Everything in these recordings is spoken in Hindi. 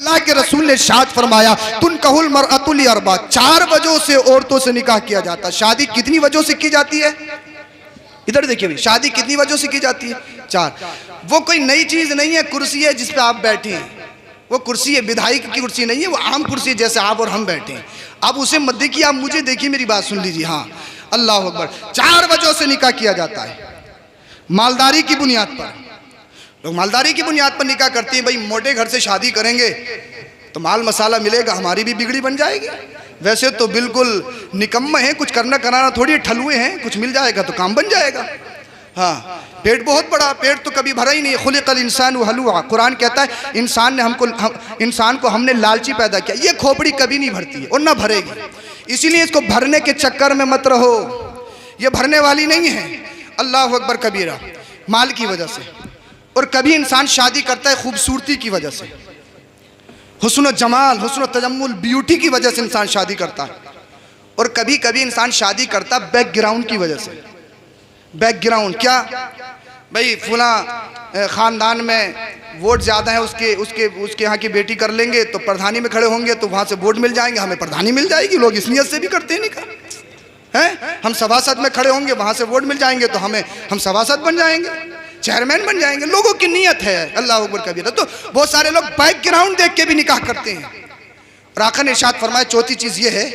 अल्लाह के रसूल ने इरशाद फरमाया तुनकहुल मरअतु लि अर्बा, 4 वजहों से औरतों से निकाह किया जाता है। शादी कितनी वजहों से की जाती है? इधर देखिए भाई, शादी कितनी वजहों से की जाती है? 4। वो कोई नई चीज नहीं है, कुर्सी है जिस पे आप बैठे हैं, वो कुर्सी है, विधायक की कुर्सी नहीं है, वो आम कुर्सी है जैसे आप और हम बैठे हैं। आप उसे मत देखिए, आप मुझे देखिए, मेरी बात सुन लीजिए। हाँ, अल्लाह अकबर। 4 वजहों से निकाह किया जाता है। मालदारी की बुनियाद पर, लोग मालदारी की बुनियाद पर निकाह करते हैं। भाई मोटे घर से शादी करेंगे तो माल मसाला मिलेगा, हमारी भी बिगड़ी बन जाएगी। वैसे तो बिल्कुल निकम्मे हैं, कुछ करना कराना थोड़ी, ठलुए हैं, कुछ मिल जाएगा तो काम बन जाएगा। हाँ, पेट बहुत बड़ा, पेट तो कभी भरा ही नहीं। खुलिकल इंसान हलुआ, कुरान कहता है इंसान को हमने लालची पैदा किया। ये खोपड़ी कभी नहीं भरती है और ना भरेगी, इसीलिए इसको भरने के चक्कर में मत रहो, ये भरने वाली नहीं है। अल्लाह अकबर कबीरा। माल की वजह से, और कभी इंसान शादी करता है खूबसूरती की वजह से, हुस्न जमाल, हुस्न तजम्मुल, ब्यूटी की वजह से इंसान शादी करता है। और कभी कभी इंसान शादी करता बैकग्राउंड की वजह से। बैकग्राउंड क्या? भाई फुला खानदान में वोट ज़्यादा है, उसके यहाँ की बेटी कर लेंगे तो प्रधानी में खड़े होंगे तो वहाँ से वोट मिल जाएंगे, हमें प्रधानी मिल जाएगी। लोग इस नियत से भी करते हैं निकाह हैं। हम सभासद में खड़े होंगे, वहाँ से वोट मिल जाएंगे तो हम सभासद बन जाएंगे, चेयरमैन बन जाएंगे। लोगों की नीयत है। अल्लाह अकबर कबीरा। तो बहुत सारे लोग बैकग्राउंड देख के भी निकाह करते हैं। और आका ने इरशाद फरमाया, चौथी चीज़ ये है,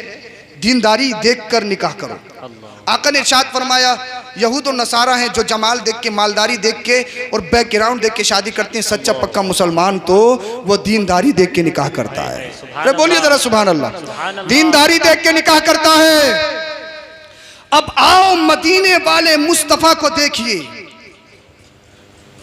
दीनदारी देख कर निकाह करो। आका ने इरशाद फरमाया, यहूद और नसारा हैं जो जमाल देख के, मालदारी देख के और बैकग्राउंड देख के शादी करते हैं। सच्चा पक्का मुसलमान तो वो दीनदारी देख के निकाह करता है। अरे बोलिए जरा सुभान अल्लाह। दीनदारी देख के निकाह करता है। अब आओ मदीने वाले मुस्तफ़ा को देखिए।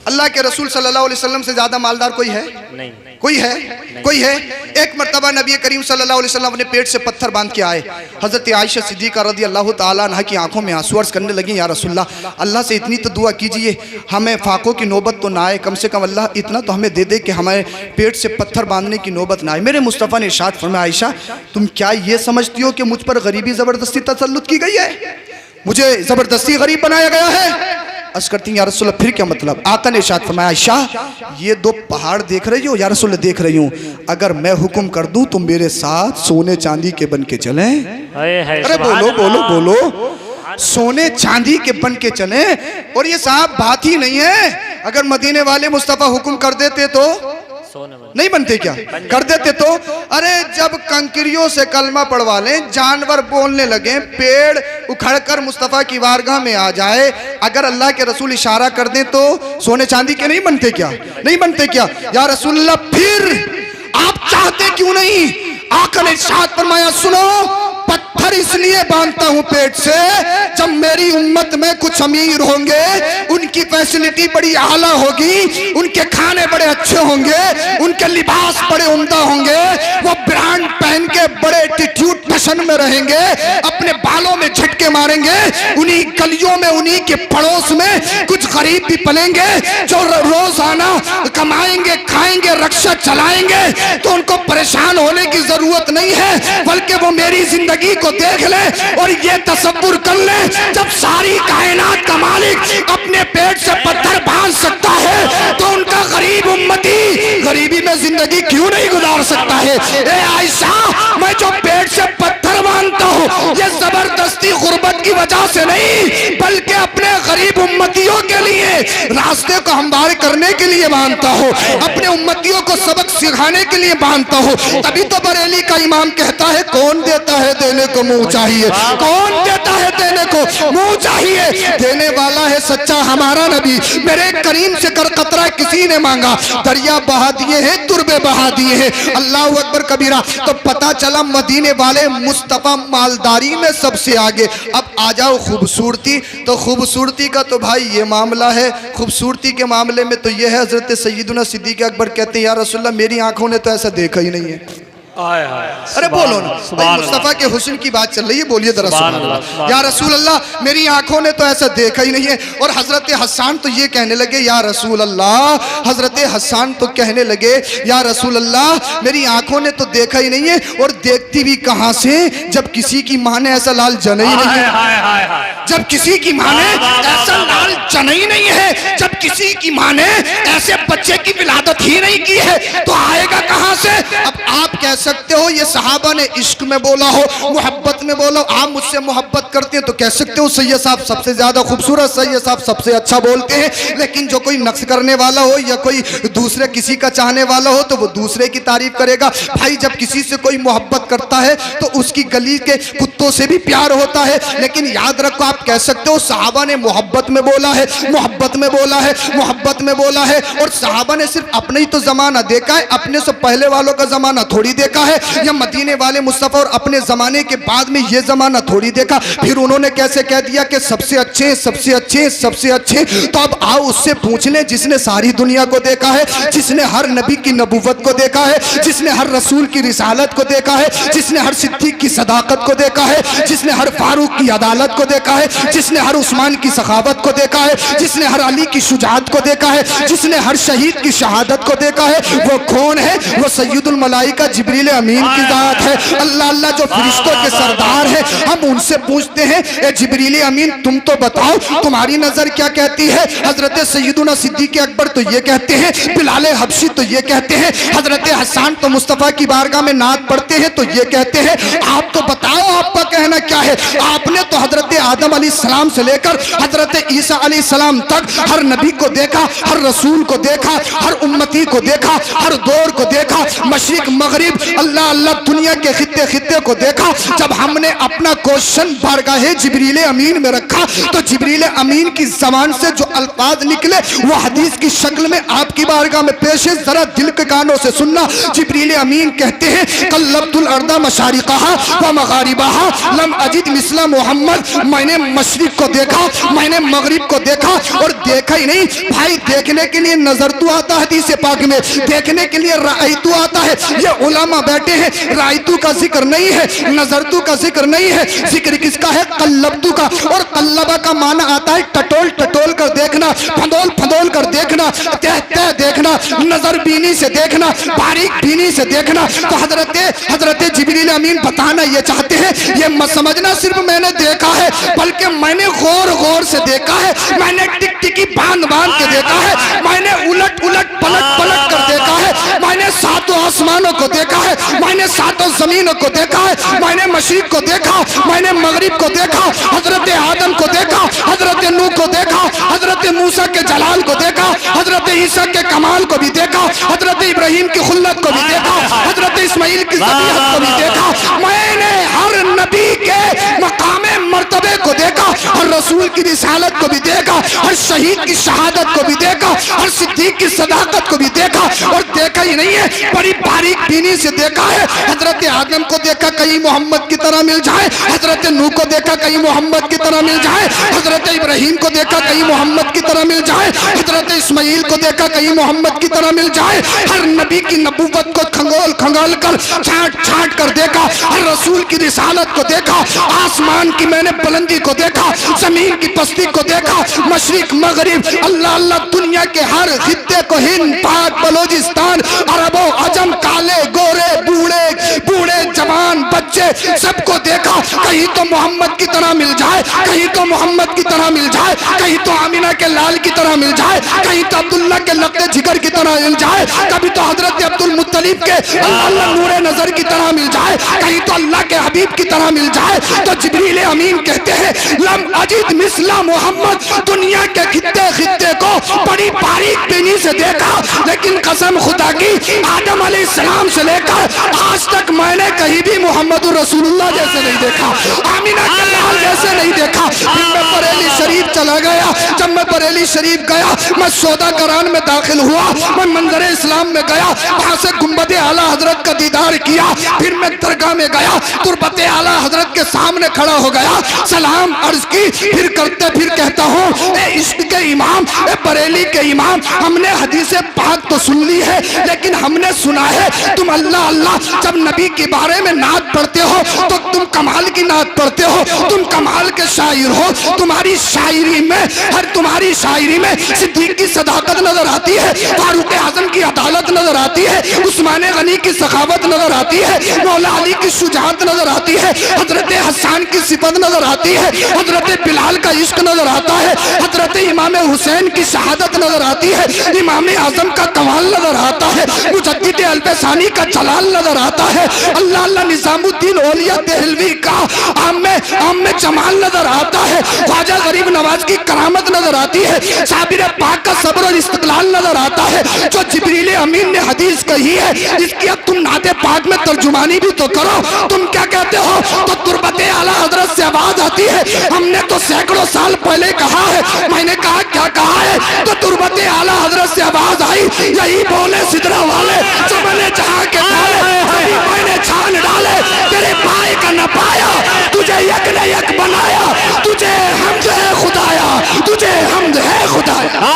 अल्लाह के रसूल सल्लल्लाहु अलैहि वसल्लम से ज्यादा मालदार कोई है? नहीं। कोई है? नहीं। कोई है? एक मर्तबा नबी करीम सल्लल्लाहु अलैहि वसल्लम अपने पेट से पत्थर बांध के आए। हजरत आयशा सिद्दीका रज़ी अल्लाह ताला अन्हा की आंखों में आंसू, अर्ज़ करने लगी, या रसूलल्लाह, अल्लाह से इतनी तो दुआ कीजिए हमें फाकों की नौबत तो ना आए, कम से कम अल्लाह इतना तो हमें दे दे कि हमारे पेट से पत्थर बांधने की नौबत ना आए। मेरे मुस्तफ़ा ने इरशाद फरमाया, आयशा तुम क्या ये समझती हो कि मुझ पर गरीबी ज़बरदस्ती तसल्लुत की गई है, मुझे ज़बरदस्ती गरीब बनाया गया है? अर्ज़ करती हैं, या रसूल फिर क्या मतलब? आका ने इरशाद फरमाया, आयशा ये 2 पहाड़ देख रही हो? या रसूल देख रही हूँ। अगर मैं हुक्म कर दूं तो मेरे साथ सोने चांदी के बन के चलें? अरे बोलो बोलो बोलो, सोने चांदी के बन के चलें। और ये साहब बात ही नहीं है, अगर मदीने वाले मुस्तफ़ा हुक्म कर देते तो नहीं बनते क्या? कर देते तो। अरे जब कंकरियों से कलमा पढ़वा लें, जानवर बोलने लगे, पेड़ उखड़कर मुस्तफ़ा की वारगाह में आ जाए, अगर अल्लाह के रसूल इशारा कर दें तो सोने चांदी के नहीं बनते क्या? नहीं बनते क्या? या रसूलल्लाह फिर आप चाहते क्यों नहीं? आका ने इरशाद फरमाया, सुनो, पत्थर इसलिए बांधता हूं पेट से, जब मेरी उम्मत में कुछ अमीर होंगे, उनकी फैसिलिटी बड़ी आला होगी, उनके खाने बड़े अच्छे होंगे, उनके लिबास बड़े उम्दा होंगे, वो ब्रांड पहन के बड़े एटीट्यूड फैशन में रहेंगे, अपने बालों में झटके मारेंगे, उन्हीं गलियों में, उन्हीं के पड़ोस में कुछ गरीब भी पलेंगे जो रोजाना कमाएंगे, खाएंगे, रक्षा चलाएंगे, तो उनको परेशान होने की जरूरत नहीं है, बल्कि वो मेरी जिंदगी को देख ले और ये तसव्वुर कर ले, जब सारी कायनात का मालिक अपने पेट से पत्थर बांध सकता है तो उनका गरीब उम्मती गरीबी में जिंदगी क्यों नहीं गुजार सकता है? ए आयशा, मैं जो पेट से पत्थर बांधता हूँ ये जबरदस्ती गुर्बत की वजह से नहीं, बल्कि अपने गरीब उम्मतियों के लिए रास्ते को हमवार करने के लिए बांधता हूँ, अपने उम्मतियों को सबक सिखाने के लिए बांधता हूँ। तभी तो बरेली का इमाम कहता है, कौन देता है देने को मुंह चाहिए, कौन देता है देने को मुंह चाहिए, देने वाला है सच्चा हमारा नबी। मेरे करीम से कर कतरा किसी ने मांगा, दरिया बहा दिए हैं, तुरबे बहा दिए हैं। अल्लाह अकबर कबीरा। तो पता चला मदीने वाले मुस्तफ़ा मालदारी में सबसे आगे। अब आ जाओ खूबसूरती, तो खूबसूरती का तो भाई ये मामला है। खूबसूरती के मामले में तो ये है, हजरत सैयदुना सिद्दीक़ अकबर कहते हैं, या रसूलल्लाह मेरी आंखों ने तो ऐसा देखा ही नहीं है। अरे बोलो ना, मुस्तफ़ा के हुस्न की बात चल रही है, बोलिए जरा सुभान अल्लाह। या रसूल अल्लाह मेरी आंखों ने तो ऐसा देखा ही नहीं है। और हजरत हसन तो ये कहने लगे, या रसूल अल्लाह, हजरत हसन तो कहने लगे, या रसूल अल्लाह मेरी आंखों ने तो देखा ही नहीं है। और देखती भी कहां से, जब किसी की माँ ने ऐसा लाल जना ही नहीं है, जब किसी की माँ ने ऐसा लाल जना ही नहीं है, जब किसी की माँ ने ऐसे बच्चे की विलादत ही नहीं की है, तो आएगा कहां से? कह सकते हो ये सहाबा ने इश्क में बोला हो, मोहब्बत में बोला, आप मुझसे मोहब्बत करते हैं तो कह सकते हो सैयद साहब सबसे ज्यादा खूबसूरत, सैयद साहब सबसे अच्छा बोलते हैं। लेकिन जो कोई नक्श करने वाला हो या कोई दूसरे किसी का चाहने वाला हो तो वो दूसरे की तारीफ करेगा। भाई जब किसी से कोई मोहब्बत करता है तो उसकी गली के कुत्तों से भी प्यार होता है। लेकिन याद रखो, आप कह सकते हो सहाबा ने मोहब्बत में बोला है, मोहब्बत में बोला है, मोहब्बत में बोला है। और सहाबा ने सिर्फ अपने ही तो जमाना देखा है, अपने से पहले वालों का जमाना थोड़ी देखा है, या मदीने वाले मुस्तफा और अपने जमाने के बाद में ये जमाना थोड़ी देखा। फिर उन्होंने कैसे कह दिया कि सबसे अच्छे, सबसे अच्छे, सबसे अच्छे। तो अब आओ उससे पूछ लें जिसने सारी दुनिया को देखा है, जिसने हर नबी की नबूवत को देखा है, जिसने हर रसूल की रिसालत को देखा है, जिसने हर सिद्दीक की सदाकत को देखा है, जिसने हर फारूक की अदालत को देखा है, जिसने हर उस्मान की सखावत को देखा है, जिसने हर अली की शुजाअत को देखा है, जिसने हर शहीद की शहादत को देखा है, वो कौन है? वो सैयदुल मलाइका जिब्रील अमीन की जात है। अल्लाह अल्लाह जो फरिश्तों के सरदार है, हम उनसे पूछते हैं ए जिब्रील अमीन तुम तो बताओ तुम्हारी नजर क्या कहती है? हजरत सैयदुना सिद्दीक अकबर तो ये कहते हैं, बिलाल हबशी तो ये कहते हैं, हजरत हसन तो मुस्तफा की बारगाह में नात पढ़ते हैं तो ये कहते हैं। आप तो बताओ आपका कहना क्या है? आपने तो हजरत आदम अलैहिस्सलाम से लेकर हजरत ईसा अलैहिस्सलाम तक हर नबी को देखा, हर रसूल को देखा, हर उम्मती को देखा, हर दौर को देखा, मशरिक मगरिब अल्लाह अल्लाह दुनिया के खित्ते खित्ते को देखा। जब हमने अपना क्वेश्चन बारगाह जिब्रील अमीन में रखा तो जिब्रील अमीन की ज़बान से जो अल्फाज निकले वो हदीस की शक्ल में आपकी बारगाह में पेश है। जरा दिल के कानों से सुनना। जिब्रील अमीन कहते हैं कल्लबतुल अर्दा मशारिक़हा व मगारिबहा लम अजिद मिस्ला मोहम्मद। मैंने मशरिक को देखा, मैंने मगरिब को देखा, और देखा ही नहीं भाई, देखने के लिए नजर तो आता है हदीस पाक में, देखने के लिए रायतू आता है। ये उलमा बैठे हैं, रायतू का जिक्र नहीं है, नजरतू का जिक्र नहीं है, जिक्र किसका है? कल्लबतू का। और कल्लबा का माना आता है टटोल टटोल कर देखना, फंदोल फंदोल कर देखना, तह तह देखना, नजर बीनी से देखना, बारीक बीनी से देखना। तो हजरत जिब्रील अमीन बताना ये चाहते हैं, ये मत समझना सिर्फ मैंने देखा है, बल्कि मैंने गौर गौर से देखा है, मैंने टिक टिकी बांध बांध के देखा है, मैंने उलट उलट पलट पलट कर देखा है, मैंने सातों आसमानों को देखा है, मैंने सातों जमीनों को देखा है, मैंने मशरिक को देखा, मैंने मगरिब को देखा, हजरत आदम को देखा, हजरत नूह को देखा, हजरत मूसा के जलाल को देखा, हजरत ईसा के कमाल को भी देखा, हजरत इब्राहिम की खुल्लत को भी देखा, हजरत इस्माइल की ज़बीहत को भी देखा। मैंने हर नबी के मकामे मर्तबे को देखा, हर रसूल की रिसालत को भी देखा, हर शहीद की शहादत को भी देखा, हर सिद्दीक की सदाकत को भी देखा। और देखा ही नहीं है, बड़ी बारीक बीनी से देखा है। हजरत आदम को देखा कहीं मोहम्मद की तरह मिल जाए, हजरत नूह को देखा कहीं मोहम्मद की तरह मिल जाए, हजरत इब्राहिम को देखा कहीं मोहम्मद की तरह मिल जाए, हजरत इस्माइल को देखा कहीं मोहम्मद की तरह मिल जाए। हर नबी की नबूवत को खंगोल खंगाल कर छाट छाट कर देखा, हर रसूल की रिसालत को देखा, आसमान की मैंने बुलंदी को देखा, जमीन की पस्ती को देखा, मशरिक मगरिब अल्लाह अल्लाह दुनिया के हर खित्ते को, हिंद पाक बलोचिस्तान अरबो अजम, काले गोरे बूढ़े बूढ़े जवान बच्चे सबको देखा। कहीं तो मोहम्मद की तरह मिल जाए, कहीं तो मोहम्मद की तरह मिल जाए, कहीं तो आमिना के लाल की तरह मिल जाए, कहीं तो अब्दुल्ला के लक्ते जिगर की तरह मिल जाए, कभी तो हजरत अब्दुल मुत्तलिब के अल्लाह नूरे नजर की तरह मिल जाए, कहीं तो अल्लाह के हबीब की तरह मिल जाए। तो जिब्रील अमीन कहते हैं लम अजिद मिस्ला मोहम्मद, दुनिया के खित्ते खित्ते को बड़ी बारीक बीनी से देखा, लेकिन कसम खुदा की आदम अलैहिस्सलाम से लेकर आज तक मैंने कहीं भी मोहम्मद रसूलुल्लाह जैसे नहीं देखा, आमिना के लाल जैसे नहीं देखा। फिर मैं बरेली शरीफ चला गया। जब मैं बरेली शरीफ गया, मैं सौदा करान में दाखिल हुआ, मैं मंजर इस्लाम में गया, वहां से गुंबद आला हजरत का दीदार किया। फिर मैं दरगाह में गया, तुरबत आला हजरत के सामने खड़ा हो गया, सलाम अर्ज की। फिर करते फिर कहता हूँ ए इश्क के इमाम, ए बरेली के इमाम, हमने हदीस पाक तो सुन ली है, लेकिन हमने सुना है तुम अल्लाह अल्लाह जब नबी के बारे में नात पढ़ते हो तो तुम कमाल की नात पढ़ते हो, तुम कमाल के शायर हो। तुम्हारी शायरी में सिद्दीक की सदाकत नजर आती है, फारूक आजम की अदालत नजर आती है, उस्मान गनी की सखावत नजर आती है, मौला अली की शुजाअत नजर आती है, हजरत हसन की सिफत नजर आती है, हजरत बिलाल का इश्क नजर आता है, हजरत इमाम हुसैन की शहादत नजर आती है, इमाम आजम का कमाल नजर आता है, मुजद्दिद अल्बसानी का जलाल नजर आता है, अल्लाह निजामुद्दीन औलिया देहलवी का आम में जमाल नजर आता है, ख्वाजा गरीब नवाज की करामत नजर आती है, साबिर पाक का सब्र और इस्तिकलाल नजर आता है। जो जिब्रील अमीन ने हदीस कही है, इसकी अब तुम नाते पाक में तर्जुमानी भी तो करो। तुम क्या कहते हो? तो तुरबते आला हजरत से आवाज आती है, हमने तो सैकड़ों साल पहले कहा है। मैंने कहा क्या कहा है? तो तुरबते आला हजरत से आवाज आई, यही बोले सिदरा वाले जो मैंने जहाँ के डाले सभी मैंने छान डाले, तेरे पाए का न पाया, तुझे यक ने यक बनाया, तुझे हमद है खुदाया, तुझे हमद है खुदाया।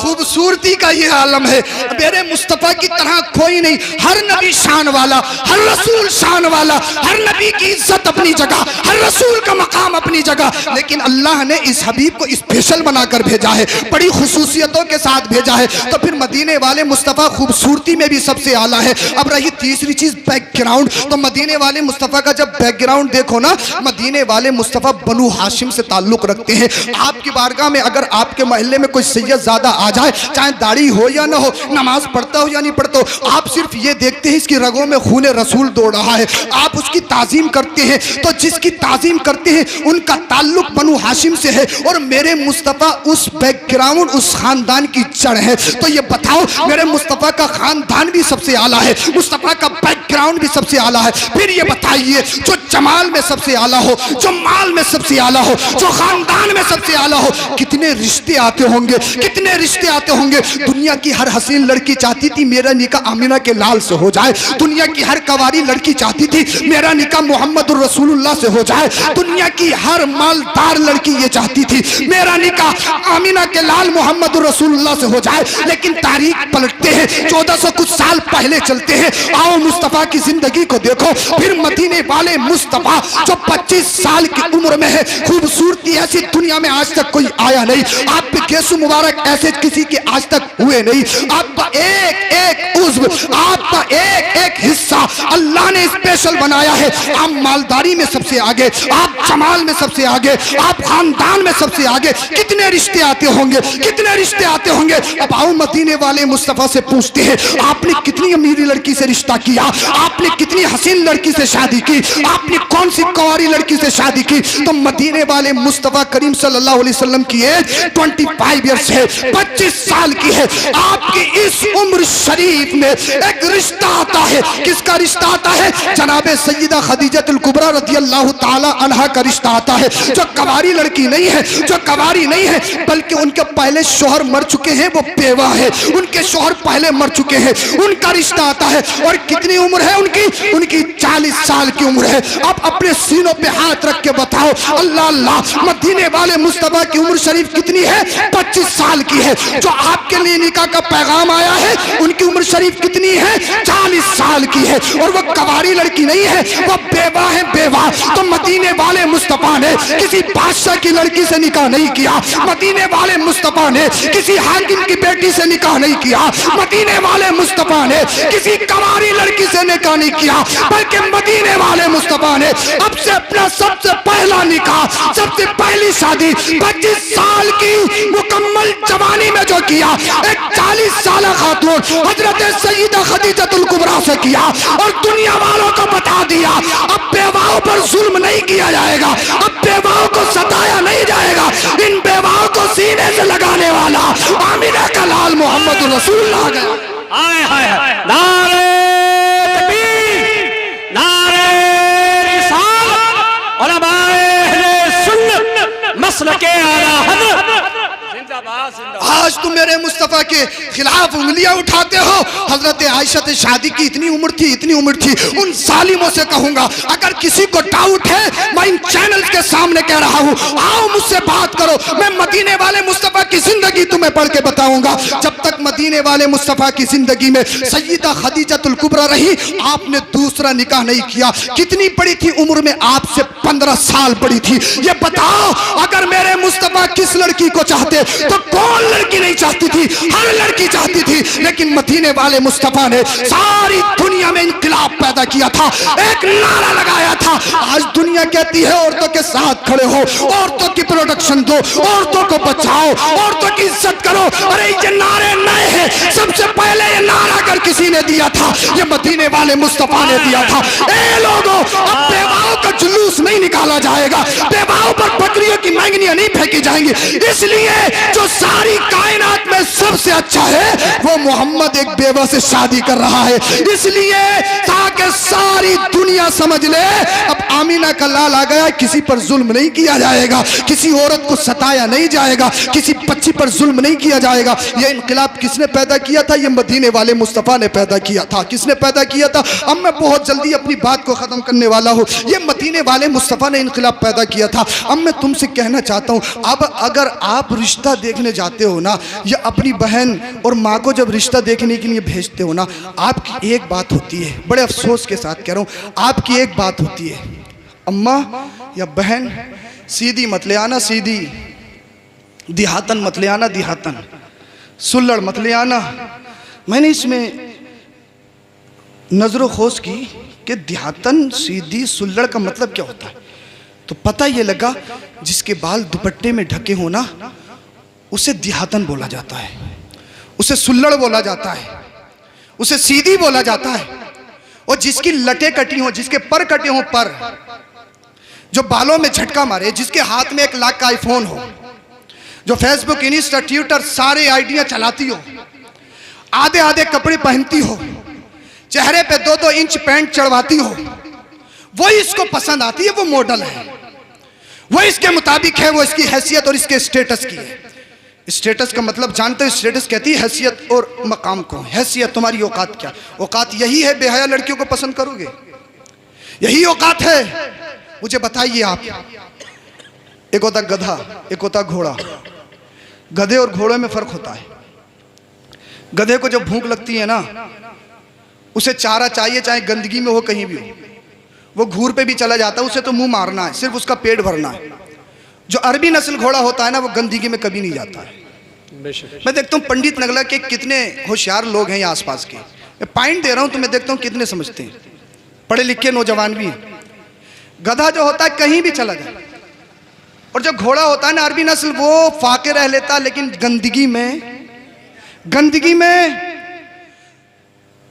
खूबसूरती का ये आलम है, मेरे मुस्तफा की तरह कोई नहीं। हर नबी शान वाला, हर रसूल शान वाला, हर नबी की इज्जत अपनी जगह, हर रसूल का मकाम अपनी जगह, लेकिन अल्लाह ने इस हबीब को स्पेशल बनाकर भेजा है, बड़ी खुसूसियतों के साथ भेजा है। तो फिर मदीने वाले मुस्तफा खूबसूरती में भी सबसे आला है। अब रही तीसरी चीज बैकग्राउंड, तो मदीने वाले मुस्तफा का जब बैकग्राउंड देखो ना, मदीने वाले मुस्तफा बनु हाशिम से ताल्लुक रखते हैं। आपकी बारगाह में अगर आपके मोहल्ले में कोई सैयद ज़्यादा आ जाए, चाहे दाढ़ी हो या ना हो, नमाज पढ़ता हो या नहीं पढ़ता हो, आप सिर्फ ये देखते हैं इसकी रगों में खून रसूल दौड़ रहा है, आप उसकी ताजीम करते हैं। तो जिसकी ताजीम करते हैं उनका ताल्लुक बनु हाशिम से है, और मेरे मुस्तफ़ा उस बैकग्राउंड, उस खानदान की जड़ है। तो ये बताओ, मेरे मुस्तफ़ा का खानदान भी सबसे आला है, मुस्तफ़ा का बैकग्राउंड भी सबसे आला है। फिर ये बताइए, जो जमाल में सबसे आला हो, जो माल में सबसे आला हो, जो खानदान में सबसे आला हो, कितने रिश्ते आते होंगे, कितने रिश्ते आते होंगे। दुनिया की हर हसीन लड़की चाहती थी मेरा निकाह आमिना के लाल से हो जाए, दुनिया की हर कवारी लड़की चाहती थी मेरा निकाह मोहम्मद रसूलुल्लाह से हो जाए, दुनिया की हर मालदार लड़की ये चाहती थी मेरा निकाह आमिना के लाल मोहम्मद रसूलुल्लाह से हो जाए। लेकिन तारीख पलटते हैं, 1400 कुछ साल पहले चलते हैं, आओ मुस्तफा की जिंदगी को देखो। फिर मदीने वाले मुस्तफा जो 25 साल की उम्र में है, खूबसूरती ऐसी दुनिया में आज तक कोई आया नहीं, आप पे गेसु मुबारक ऐसे किसी के आज तक हुए नहीं। आपका एक एक उज़्व, आपका एक एक हिस्सा अल्लाह ने स्पेशल बनाया है। आप मालदारी में सबसे आगे, आप जमाल में सबसे आगे, आप खानदान में सबसे आगे। कितने रिश्ते आते होंगे, कितने रिश्ते आते होंगे। अब आओ मदीने वाले मुस्तफा से पूछते हैं, आपने कितनी अमीरी लड़की से रिश्ता किया, आपने कितनी हसीन लड़की से शादी की, आपने कौन सी कुंवारी लड़की से शादी की। तो मदीने वाले मुस्तफा करीम सल्लल्लाहु अलैहि वसल्लम की एज 25 ईयर्स है, 25 साल की है। आपकी इस उम्र शरीफ में एक रिश्ता आता है। किसका रिश्ता आता है? जनाबे सैयदा खदीजतुल कुबरा रज़ियल्लाहु ताला अन्हा का रिश्ता आता है, जो कवारी लड़की नहीं है, जो कवारी नहीं है, बल्कि उनके पहले शोहर मर चुके हैं, वो बेवा है, उनके शोहर पहले मर चुके हैं, उनका रिश्ता आता है। और कितनी उम्र है उनकी? उनकी 40 साल की उम्र है। अब अपने सीनों पे हाथ रख के बताओ, अल्लाह अल्लाह, मदीने वाले मुस्तफा की उम्र शरीफ कितनी है? 25 साल की है। जो आपके लिए निकाह का पैगाम आया है, उनकी उम्र शरीफ कितनी है? 40 साल की है। और वो कवारी लड़की नहीं है, वो बेवा है, बेवा। तो मदीने वाले मुस्तफा ने किसी बादशाह की लड़की से निकाह नहीं किया, मदीने वाले मुस्तफा ने किसी हाकिम की बेटी से निकाह नहीं किया, मदीने वाले मुस्तफा ने किसी कवारी लड़की से निकाह नहीं किया, बल्कि मदीने वाले मुस्तफा ने अब से अपना सबसे पहला निकाह, सबसे पहली शादी 25 साल की मुकम्मल जवानी में जो किया, एक 40 साल खातून हजरत सैयदा खदीजतुल कुबरा से किया। और दुनिया वालों को बता दिया, अब बेवाओं पर जुल्म नहीं किया जाएगा, अब बेवाओं को सताया नहीं जाएगा। इन बेवाओं को सीने से लगाने वाला आमिना का लाल मोहम्मद रसूलुल्लाह गया। हाय हाय नारे तकबीर, नारे रिसालत, उलमाए अहले सुन्नत, मसलके आला हज़रत। आज तुम मेरे मुस्तफ़ा के खिलाफ उंगलियां उठाते हो। हजरत आयशा से शादी की इतनी उम्र थी, इतनी उम्र थी। उन जालिमों से कहूंगा, अगर किसी को डाउट है, मैं इन चैनल्स के सामने कह रहा हूं, आओ मुझसे बात करो, मैं मदीने वाले मुस्तफ़ा की जिंदगी तुम्हें पढ़ के बताऊंगा। जब तक मदीने वाले मुस्तफ़ा की जिंदगी में सय्यदा खदीजतुल कुबरा रही, आपने दूसरा निकाह नहीं किया। कितनी बड़ी थी उम्र में? आपसे 15 साल बड़ी थी। ये बताओ, अगर मेरे मुस्तफ़ा किस लड़की को चाहते तो कौन लड़की नहीं चाहती थी? हर लड़की चाहती थी। लेकिन मदीने वाले मुस्तफ़ा ने सारी दुनिया में इंकलाब पैदा किया था, एक नारा लगाया था। आज दुनिया कहती है औरतों के साथ खड़े हो, औरतों की प्रोटेक्शन दो, औरतों को बचाओ, औरतों की इज्जत करो। अरे ये नारे नए हैं, सबसे पहले ये नारा अगर किसी ने दिया था, ये मदीने वाले मुस्तफ़ा ने दिया था। ए लोगों, अब बेवाओं का जुलूस नहीं निकाला जाएगा, बेवाओं पर बकरियों की मैंगनियां नहीं फेंकी जाएंगी। इसलिए जो सारी कायनात में सबसे अच्छा है वो मोहम्मद एक बेवा से शादी कर रहा है, इसलिए ताकि सारी दुनिया समझ ले अब आमीना का लाल आ गया। किसी पर जुल्म नहीं किया जाएगा, किसी औरत को सताया नहीं जाएगा, किसी बच्ची पर जुल्म नहीं किया जाएगा। यह इनकलाब किसने पैदा किया था? यह मदीने वाले मुस्तफ़ा ने पैदा किया था। किसने पैदा किया था? अब मैं बहुत जल्दी अपनी बात को खत्म करने वाला हूँ। यह मदीने वाले मुस्तफ़ा ने इनकलाब पैदा किया था। अब मैं तुमसे कहना चाहता हूँ, अब अगर आप रिश्ता देखने जाते हो ना, या अपनी बहन और माँ को जब रिश्ता देखने के लिए भेजते हो ना, आपकी एक बात होती है, बड़े अफसोस के साथ कह रहा हूँ, आपकी एक बात होती है, अम्मा या बहन सीधी मत ले आना, सीधी, देहातन मत ले आना, देहातन, सुल्लड़ मत ले आना। मैंने इसमें नजरो खोज की कि देहातन, सीधी, सुल्लड़ का मतलब क्या होता है, तो पता ये लगा जिसके बाल दुपट्टे में ढके हो ना, उसे देहातन बोला जाता है, उसे सुल्लड़ बोला जाता है, उसे सीधी बोला जाता है। और जिसकी लटे कटी हो, जिसके पर कटे हो, पर जो बालों में झटका मारे, जिसके हाथ में 1 लाख का आईफोन हो, जो फेसबुक, इंस्टा, ट्विटर सारे आइडिया चलाती हो, आधे आधे कपड़े पहनती हो, चेहरे पे 2-2 इंच पैंट चढ़वाती हो, वो इसको पसंद आती है, वो मॉडल है, वो इसके मुताबिक है, वो इसकी हैसियत और इसके स्टेटस की है। स्टेटस का मतलब जानते हो? स्टेटस कहती है हैसियत और मकाम को। हैसियत तुम्हारी औकात क्या? औकात यही है बेहया लड़कियों को पसंद करोगे, यही औकात है? मुझे बताइए आप। एक होता गधा, एक होता घोड़ा। गधे और घोड़े में फर्क होता है। गधे को जब भूख लगती है ना, उसे चारा चाहिए, चाहे गंदगी में हो, कहीं भी हो, वो घूर पे भी चला जाता है, उसे तो मुंह मारना है, सिर्फ उसका पेट भरना है। जो अरबी नस्ल घोड़ा होता है ना, वो गंदगी में कभी नहीं जाता है। मैं देखता हूँ पंडित नगला के कितने होशियार लोग हैं यहाँ आसपास के, मैं पॉइंट दे रहा हूँ तो मैं देखता हूँ कितने समझते हैं, पढ़े लिखे नौजवान भी हैं। गधा जो होता है कहीं भी चला जाए, और जो घोड़ा होता है ना अरबी नस्ल, वो फाके रह लेता, लेकिन गंदगी में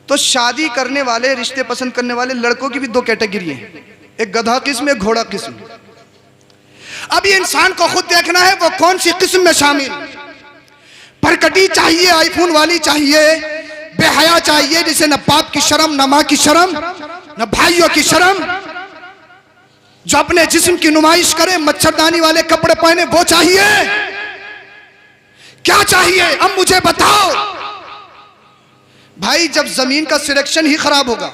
तो शादी करने वाले, रिश्ते पसंद करने वाले लड़कों की भी 2 कैटेगरी है, एक गधा किस्म, एक घोड़ा किस्म। अब ये इंसान को खुद देखना है वो कौन सी किस्म में शामिल। परकटी चाहिए, आईफोन वाली चाहिए, बेहया चाहिए, जिसे न बाप की शर्म, न माँ की शर्म, न भाइयों की शर्म, जो अपने जिस्म की नुमाइश करे, मच्छरदानी वाले कपड़े पहने, वो चाहिए? क्या चाहिए? अब मुझे बताओ भाई। जब जमीन का सिलेक्शन ही खराब होगा,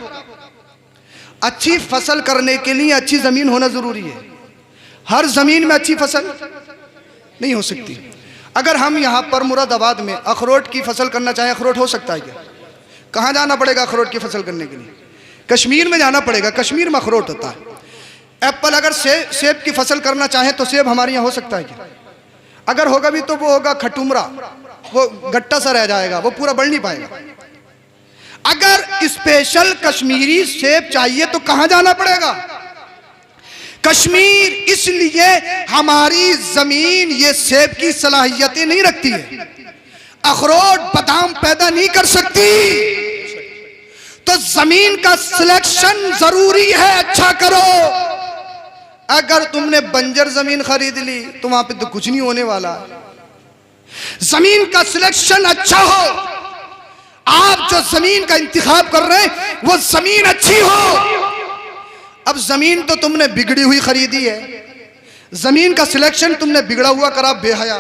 अच्छी फसल करने के लिए अच्छी जमीन होना जरूरी है। हर जमीन में अच्छी फसल नहीं हो सकती। अगर हम यहाँ पर मुरादाबाद में अखरोट की फसल करना चाहें, अखरोट हो सकता है क्या? कहाँ जाना पड़ेगा अखरोट की फसल करने के लिए? कश्मीर में जाना पड़ेगा, कश्मीर में अखरोट होता है। एप्पल, अगर सेब की फसल करना चाहें तो सेब हमारे यहाँ हो सकता है क्या? अगर होगा भी तो वो होगा खटुमरा, वो गट्टा सा रह जाएगा, वो पूरा बढ़ नहीं पाएगा। अगर स्पेशल कश्मीरी सेब चाहिए तो कहाँ जाना पड़ेगा? कश्मीर। इसलिए हमारी जमीन ये सेब की सलाहियतें नहीं रखती है, अखरोट बादाम पैदा नहीं कर सकती। तो जमीन का सिलेक्शन जरूरी है, अच्छा करो। अगर तुमने बंजर जमीन खरीद ली तो वहां पे तो कुछ नहीं होने वाला। जमीन का सिलेक्शन अच्छा हो। आप जो जमीन का इंतखाब कर रहे हैं वो जमीन अच्छी हो। अब जमीन तो तुमने बिगड़ी हुई खरीदी है, जमीन का सिलेक्शन तुमने बिगड़ा हुआ करा बेहया,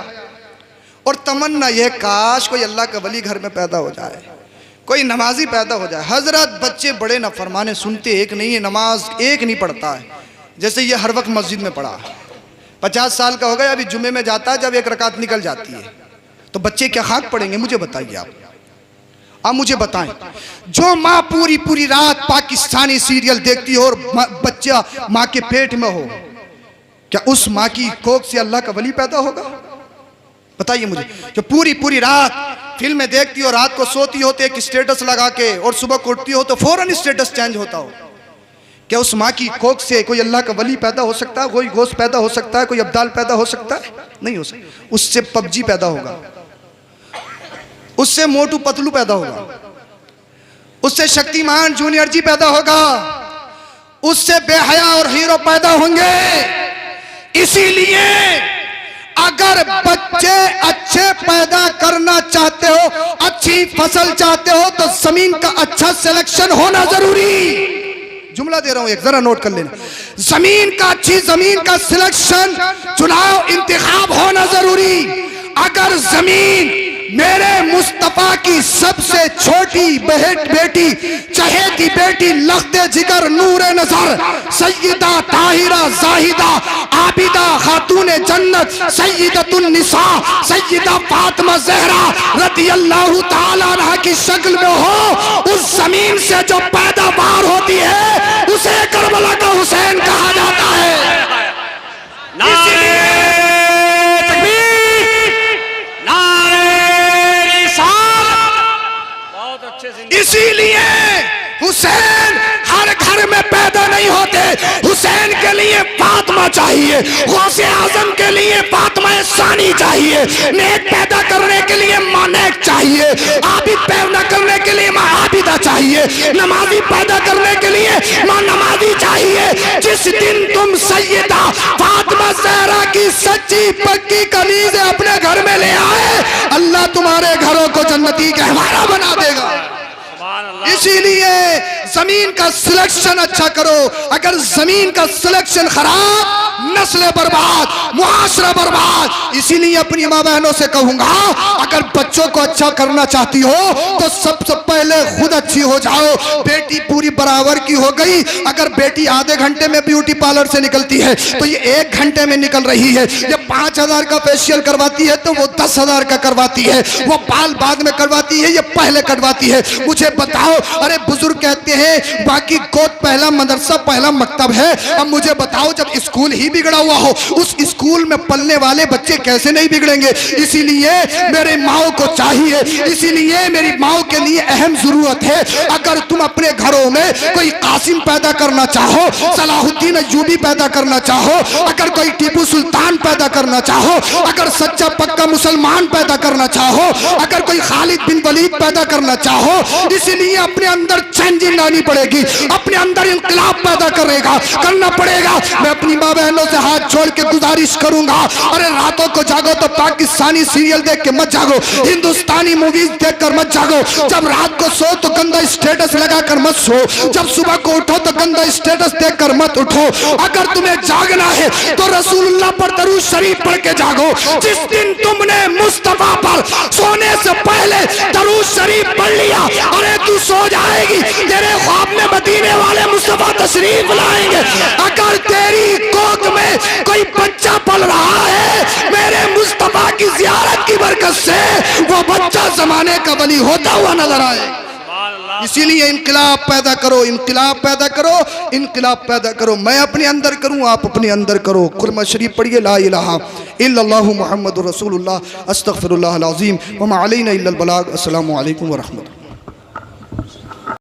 और तमन्ना यह, काश कोई अल्लाह का वली घर में पैदा हो जाए, कोई नमाजी पैदा हो जाए। हजरत बच्चे बड़े ना फरमाने सुनते एक नहीं है, नमाज एक नहीं पढ़ता है। जैसे ये हर वक्त मस्जिद में पढ़ा, 50 साल का हो गया, अभी जुमे में जाता है, जब एक रकात निकल जाती है तो बच्चे क्या खाक पड़ेंगे? मुझे बताइए आप मुझे बताएं। जो माँ पूरी पूरी रात पाकिस्तानी सीरियल देखती हो और बच्चा माँ के पेट में हो, क्या उस माँ की कोख से अल्लाह का वली पैदा होगा? बताइए मुझे। जो पूरी पूरी रात फिल्में देखती हो, रात को सोती हो तो एक स्टेटस लगा के और सुबह को उठती हो तो फौरन स्टेटस चेंज होता हो, क्या उस माँ की कोख से कोई अल्लाह का वली पैदा हो सकता है? कोई गोश्त पैदा हो सकता है? कोई अब्दाल पैदा हो सकता है? नहीं हो सकता। उससे पबजी पैदा होगा, उससे मोटू पतलू पैदा होगा, उससे शक्तिमान जूनियर जी पैदा होगा, उससे बेहया और हीरो पैदा होंगे। इसीलिए अगर बच्चे अच्छे पैदा करना चाहते हो, अच्छी फसल चाहते हो, तो जमीन का अच्छा सिलेक्शन होना जरूरी। जुमला दे रहा हूं एक, जरा नोट कर लेना। जमीन का अच्छी जमीन का सिलेक्शन, चुनाव इंतखाब होना जरूरी। अगर जमीन मेरे मुस्तफा की सबसे छोटी बेटी, चहेती बेटी, लख्ते जिगर, नूरे नजर, सैयदा ताहिरा जाहिदा आबिदा खातून जन्नत, सैयदतुन निसा, सैयदा फातिमा ज़हरा रज़ियल्लाहु ताला अन्हा की शक्ल में हो, उस जमीन से जो पैदावार होती है उसे करबला का हुसैन कहा जाता है। इसीलिए हुसैन हर घर में पैदा नहीं होते। हुसैन के लिए फातिमा चाहिए, गौसे आजम के लिए फातिमा सानी चाहिए, नेक पैदा करने के लिए माँ नेक चाहिए, आबिद पैदा करने के लिए माँ आबिदा चाहिए, नमाजी पैदा करने के लिए माँ नमाजी चाहिए। जिस दिन तुम सैयदा फातिमा ज़हरा की सच्ची पक्की कनीज़ें अपने घर में ले आए, अल्लाह तुम्हारे घरों को जन्नती गहवारा बना देगा। इसीलिए जमीन का सिलेक्शन अच्छा करो। अगर जमीन का सिलेक्शन खराब, नस्लें बर्बाद, मुआशरा बर्बाद। इसीलिए अपनी माँ बहनों से कहूंगा, अगर बच्चों को अच्छा करना चाहती हो तो सबसे पहले खुद अच्छी हो जाओ। बेटी पूरी बराबर की हो गई। अगर बेटी आधे घंटे में ब्यूटी पार्लर से निकलती है तो ये 1 घंटे में निकल रही है। ये 5000 का फेशियल करवाती है तो वो 10,000 का करवाती है। वो बाल बाद में करवाती है, ये पहले कटवाती है। मुझे बताओ, अरे बुजुर्ग कहते हैं बाकी गोद पहला मदरसा पहला मकतब है। अब मुझे बताओ, जब स्कूल ही बिगड़ा हुआ हो, उस स्कूल में पढ़ने वाले बच्चे कैसे नहीं बिगड़ेंगे? इसीलिए मेरे माओ को चाहिए, इसीलिए मेरी माओ के लिए अहम जरूरत है। अगर तुम अपने घरों में कोई कासिम पैदा करना चाहो, सलाहुद्दीन अय्यूबी पैदा करना चाहो, अगर कोई टीपू सुल्तान पैदा करना चाहो, अगर सच्चा पक्का मुसलमान पैदा करना चाहो, अगर कोई खालिद बिन वलीद पैदा करना चाहो, इसलिए अपने अंदर चेंजिंग लानी पड़ेगी, अपने अंदर इंकलाब पैदा करना पड़ेगा। मैं अपनी माँ बहनों से हाथ जोड़ के गुजारिश करूंगा, अरे रातों को जागो तो पाकिस्तानी सीरियल देख के मत जागो, हिंदुस्तानी मूवीज देखकर मत जागो। जब रात को सो तो गंदा स्टेटस लगाकर मत सो, जब सुबह को उठो तो गंदा स्टेटस देखकर मत उठो। अगर तुम्हें जागना है तो रसूलुल्लाह पर दरूद शरीफ पढ़ के जागो। जिस दिन तुमने मुस्तफा पर सोने से पहले दरूद शरीफ पढ़ लिया, अरे तू सो जाएगी, तेरे ख्वाब में मदीने वाले मुस्तफा तशरीफ लाएंगे। अगर तेरी कोख में कोई बच्चा पल रहा है, मेरे मुस्तफा की जियारत की बरकत से वो बच्चा जमाने का वली होता हुआ नजर आए। इसीलिए इनकलाब पैदा करो, इनकलाब पैदा करो, इनकलाब पैदा करो। मैं अपने अंदर करूं, आप अपने अंदर करो। कुरमा शरीफ पढ़िए, ला इलाहा इल्लल्लाहु मुहम्मदुर रसूलुल्लाह, अस्तगफिरुल्लाह अल अज़ीम व मा अलैना इल्लल बलाग। अस्सलामु अलैकुम व रहमतुल्लाह।